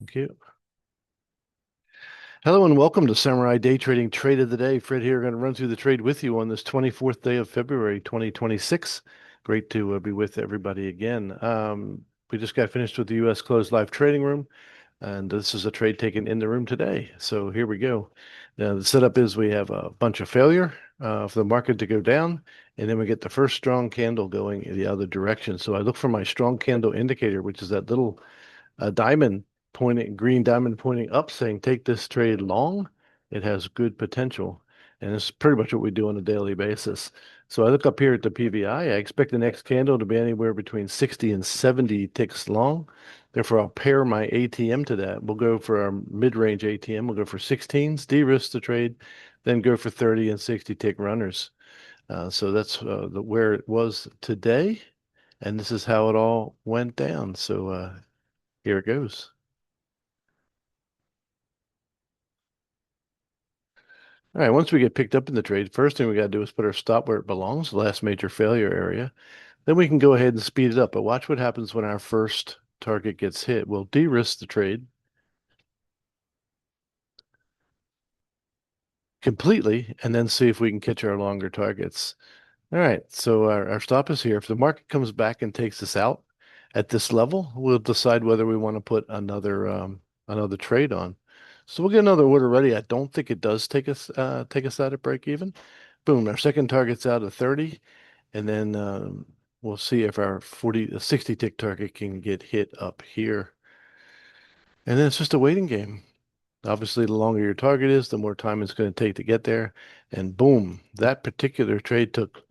Thank you. Hello and welcome to Samurai Day Trading Trade of the Day. Fred here, going to run through the trade with you on this 24th day of February 2026. Great to be with everybody again. We just got finished with the U.S. closed live trading room, and this is a trade taken in the room today. So here we go. Now, the setup is we have a bunch of failure for the market to go down, and then we get the first strong candle going in the other direction. So I look for my strong candle indicator, which is that little diamond green diamond pointing up saying, take this trade long. It has good potential. And it's pretty much what we do on a daily basis. So I look up here at the PVI. I expect the next candle to be anywhere between 60 and 70 ticks long. Therefore, I'll pair my ATM to that. We'll go for our mid-range ATM. We'll go for 16s, de-risk the trade, then go for 30 and 60 tick runners. So that's where it was today. And this is how it all went down. So here it goes. All right, once we get picked up in the trade, first thing we got to do is put our stop where it belongs, the last major failure area. Then we can go ahead and speed it up. But watch what happens when our first target gets hit. We'll de-risk the trade completely and then see if we can catch our longer targets. All right, so our stop is here. If the market comes back and takes us out at this level, we'll decide whether we want to put another trade on. So we'll get another order ready. I don't think it does take us out at break even. Boom, our second target's out of 30, and then we'll see if our 60 tick target can get hit up here. And then it's just a waiting game. Obviously, the longer your target is, the more time it's going to take to get there. And boom, that particular trade took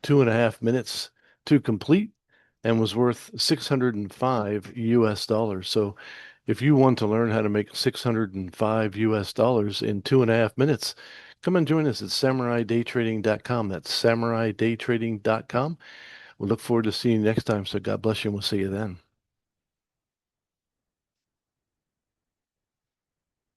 2.5 minutes to complete and was worth 605 US dollars. So if you want to learn how to make 605 US dollars in 2.5 minutes, come and join us at SamuraiDayTrading.com. That's SamuraiDayTrading.com. We look forward to seeing you next time. So God bless you, and we'll see you then.